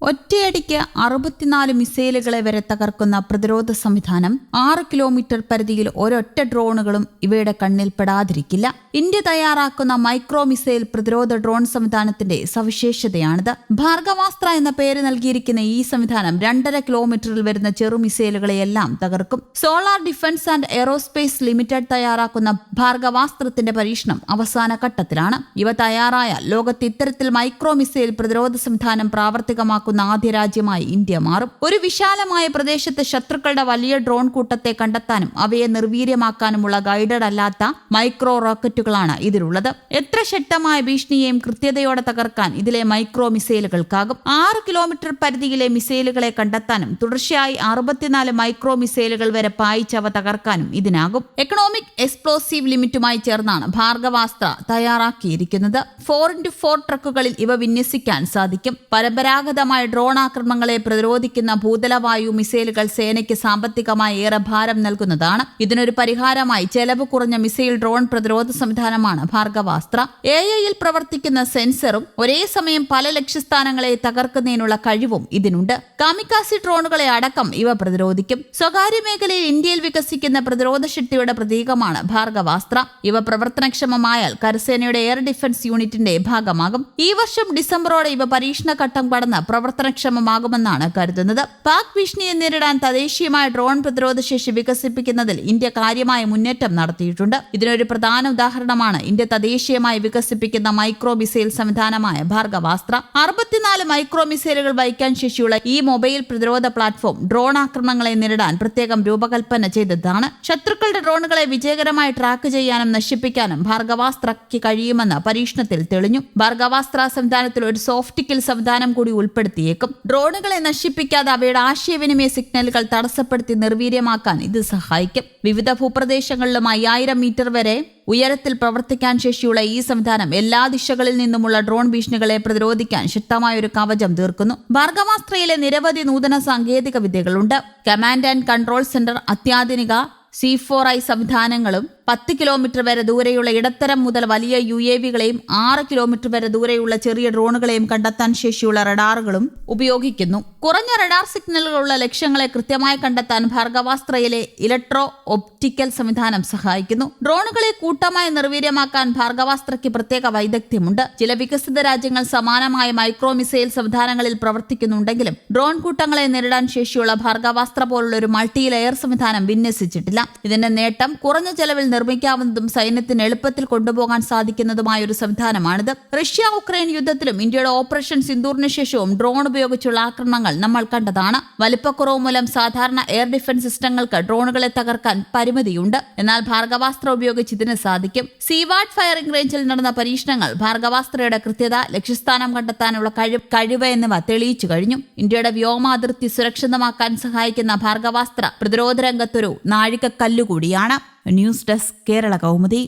ഒറ്റയടിക്ക് 64 മിസൈലുകളെ വരെ തകർക്കുന്ന പ്രതിരോധ സംവിധാനം. 6 കിലോമീറ്റർ പരിധിയിൽ ഒരൊറ്റ ഡ്രോണുകളും ഇവയുടെ കണ്ണിൽപ്പെടാതിരിക്കില്ല. ഇന്ത്യ തയ്യാറാക്കുന്ന മൈക്രോ മിസൈൽ പ്രതിരോധ ഡ്രോൺ സംവിധാനത്തിന്റെ സവിശേഷതയാണിത്. ഭാർഗവാസ്ത്ര എന്ന പേര് നൽകിയിരിക്കുന്ന ഈ സംവിധാനം 2.5 കിലോമീറ്ററിൽ വരുന്ന ചെറു മിസൈലുകളെയെല്ലാം തകർക്കും. Solar defence and aerospace limited തയ്യാറാക്കുന്ന ഭാർഗവാസ്ത്രത്തിന്റെ പരീക്ഷണം അവസാന ഘട്ടത്തിലാണ്. ഇവ തയ്യാറായാൽ ലോകത്ത് ഇത്തരത്തിൽ മൈക്രോ മിസൈൽ പ്രതിരോധ സംവിധാനം പ്രാവർത്തികമാക്കും ആദ്യ രാജ്യമായി ഇന്ത്യ മാറും. ഒരു വിശാലമായ പ്രദേശത്ത് ശത്രുക്കളുടെ വലിയ ഡ്രോൺ കൂട്ടത്തെ കണ്ടെത്താനും അവയെ നിർവീര്യമാക്കാനുമുള്ള ഗൈഡഡ് അല്ലാത്ത മൈക്രോ റോക്കറ്റുകളാണ് ഇതിലുള്ളത്. എത്ര ശക്തമായ ഭീഷണിയെയും കൃത്യതയോടെ തകർക്കാൻ ഇതിലെ മൈക്രോ മിസൈലുകൾക്കാകും. 6 കിലോമീറ്റർ പരിധിയിലെ മിസൈലുകളെ കണ്ടെത്താനും തുടർച്ചയായി 64 മൈക്രോ മിസൈലുകൾ വരെ പായിച്ചവ തകർക്കാനും ഇതിനാകും. എക്കണോമിക് എക്സ്പ്ലോസീവ് ലിമിറ്റുമായി ചേർന്നാണ് ഭാർഗവാസ്ത്ര തയ്യാറാക്കിയിരിക്കുന്നത്. 4x4 ട്രക്കുകളിൽ ഇവ വിന്യസിക്കാൻ സാധിക്കും. പരമ്പരാഗതമായ ഡ്രോൺ ആക്രമണങ്ങളെ പ്രതിരോധിക്കുന്ന ഭൂതലവായു മിസൈലുകൾ സേനയ്ക്ക് സാമ്പത്തികമായി ഏറെ ഭാരം നൽകുന്നതാണ്. ഇതിനൊരു പരിഹാരമായി ചെലവ് കുറഞ്ഞ മിസൈൽ ഡ്രോൺ പ്രതിരോധ സംവിധാനമാണ് ഭാർഗവാസ്ത്ര. AI-യിൽ പ്രവർത്തിക്കുന്ന സെൻസറും ഒരേ സമയം പല ലക്ഷ്യസ്ഥാനങ്ങളെ തകർക്കുന്നതിനുള്ള കഴിവും ഇതിനുണ്ട്. കാമിക്കാസി ഡ്രോണുകളെ അടക്കം ഇവ പ്രതിരോധിക്കും. സ്വകാര്യ മേഖലയിൽ ഇന്ത്യയിൽ വികസിക്കുന്ന പ്രതിരോധ ശക്തിയുടെ പ്രതീകമാണ് ഭാർഗവാസ്ത്ര. ഇവ പ്രവർത്തനക്ഷമമായാൽ കരസേനയുടെ എയർ ഡിഫൻസ് യൂണിറ്റിന്റെ ഭാഗമാകും. ഈ വർഷം ഡിസംബറോടെ ഇവ പരീക്ഷണഘട്ടം കടന്ന് പ്രവർത്തനക്ഷമമാകുമെന്നാണ് കരുതുന്നത്. പാക് ഭീഷണിയെ നേരിടാൻ തദ്ദേശീയമായ ഡ്രോൺ പ്രതിരോധ ശേഷി വികസിപ്പിക്കുന്നതിൽ ഇന്ത്യ കാര്യമായ മുന്നേറ്റം നടത്തിയിട്ടുണ്ട്. ഇതിനൊരു പ്രധാന ഉദാഹരണമാണ് ഇന്ത്യ തദ്ദേശീയമായി വികസിപ്പിക്കുന്ന മൈക്രോ മിസൈൽ സംവിധാനമായ ഭാർഗവാസ്ത്ര. 64 മൈക്രോ മിസൈലുകൾ വഹിക്കാൻ ശേഷിയുള്ള ഈ മൊബൈൽ പ്രതിരോധ പ്ലാറ്റ്ഫോം ഡ്രോൺ ആക്രമണങ്ങളെ നേരിടാൻ പ്രത്യേകം രൂപകൽപ്പന ചെയ്തതാണ്. ശത്രുക്കളുടെ ഡ്രോണുകളെ വിജയകരമായി ട്രാക്ക് ചെയ്യാനും നശിപ്പിക്കാനും ഭാർഗവാസ്ത്രയ്ക്ക് കഴിയുമെന്ന് പരീക്ഷണത്തിൽ തെളിഞ്ഞു. ഭാർഗവാസ്ത്ര സംവിധാനത്തിൽ ഒരു സോഫ്റ്റ് കിൽ സംവിധാനം കൂടി ഉൾപ്പെടുത്തിയേക്കും. ഡ്രോണുകളെ നശിപ്പിക്കാതെ അവയുടെ ആശയവിനിമയ സിഗ്നലുകൾ തടസ്സപ്പെടുത്തി നിർവീര്യമാക്കാൻ ഇത് സഹായിക്കും. വിവിധ ഭൂപ്രദേശങ്ങളിലും 5000 മീറ്റർ വരെ ഉയരത്തിൽ പ്രവർത്തിക്കാൻ ശേഷിയുള്ള ഈ സംവിധാനം എല്ലാ ദിശകളിൽ നിന്നുമുള്ള ഡ്രോൺ ഭീഷണികളെ പ്രതിരോധിക്കാൻ ശക്തമായ ഒരു കവചം തീർക്കുന്നു. ഭാർഗവാസ്ത്രയിലെ നിരവധി നൂതന സാങ്കേതിക വിദ്യകളുണ്ട്. കമാൻഡ് ആൻഡ് കൺട്രോൾ സെന്റർ, അത്യാധുനിക C4I സംവിധാനങ്ങളും 10 കിലോമീറ്റർ വരെ ദൂരെയുള്ള ഇടത്തരം മുതൽ വലിയ UAV-കളെയും 6 കിലോമീറ്റർ വരെ ദൂരെയുള്ള ചെറിയ ഡ്രോണുകളെയും കണ്ടെത്താൻ ശേഷിയുള്ള റഡാറുകളും ഉപയോഗിക്കുന്നു. കുറഞ്ഞ റഡാർ സിഗ്നലുകളുള്ള ലക്ഷ്യങ്ങളെ കൃത്യമായി കണ്ടെത്താൻ ഭാർഗവാസ്ത്രയിലെ ഇലക്ട്രോ ഒപ്റ്റിക്കൽ സംവിധാനം സഹായിക്കുന്നു. ഡ്രോണുകളെ കൂട്ടമായി നിർവീര്യമാക്കാൻ ഭാർഗവാസ്ത്രയ്ക്ക് പ്രത്യേക വൈദഗ്ധ്യമുണ്ട്. ചില വികസിത രാജ്യങ്ങൾ സമാനമായ മൈക്രോ മിസൈൽ സംവിധാനങ്ങളിൽ പ്രവർത്തിക്കുന്നുണ്ടെങ്കിലും ഡ്രോൺ കൂട്ടങ്ങളെ നേരിടാൻ ശേഷിയുള്ള ഭാർഗവാസ്ത്ര പോലുള്ള ഒരു മൾട്ടി ലെയർ സംവിധാനം വിന്യസിച്ചിട്ടില്ല. ഇതിന്റെ നേട്ടം കുറഞ്ഞ ചെലവിൽ നിർമ്മിക്കാവുന്നതും സൈന്യത്തിന് എളുപ്പത്തിൽ കൊണ്ടുപോകാൻ സാധിക്കുന്നതുമായ ഒരു സംവിധാനമാണിത്. റഷ്യ-ഉക്രൈൻ യുദ്ധത്തിലും ഇന്ത്യയുടെ ഓപ്പറേഷൻ സിന്ദൂറിന് ശേഷവും ഡ്രോൺ ഉപയോഗിച്ചുള്ള ആക്രമണങ്ങൾ നമ്മൾ കണ്ടതാണ്. വലിപ്പക്കുറവ് മൂലം സാധാരണ എയർ ഡിഫൻസ് സിസ്റ്റങ്ങൾക്ക് ഡ്രോണുകളെ തകർക്കാൻ പരിമിതിയുണ്ട്. എന്നാൽ ഭാർഗവാസ്ത്ര ഉപയോഗിച്ച് ഇതിന് സാധിക്കും. സീവാർഡ് ഫയറിംഗ് റേഞ്ചിൽ നടന്ന പരീക്ഷണങ്ങൾ ഭാർഗവാസ്ത്രയുടെ കൃത്യത, ലക്ഷ്യസ്ഥാനം കണ്ടെത്താനുള്ള കഴിവ് എന്നിവ തെളിയിച്ചു കഴിഞ്ഞു. ഇന്ത്യയുടെ വ്യോമാതിർത്തി സുരക്ഷിതമാക്കാൻ സഹായിക്കുന്ന ഭാർഗവാസ്ത്ര പ്രതിരോധ രംഗത്തൊരു നാഴികക്കല്ലുകൂടിയാണ്. News desk, Kerala Kaumudi.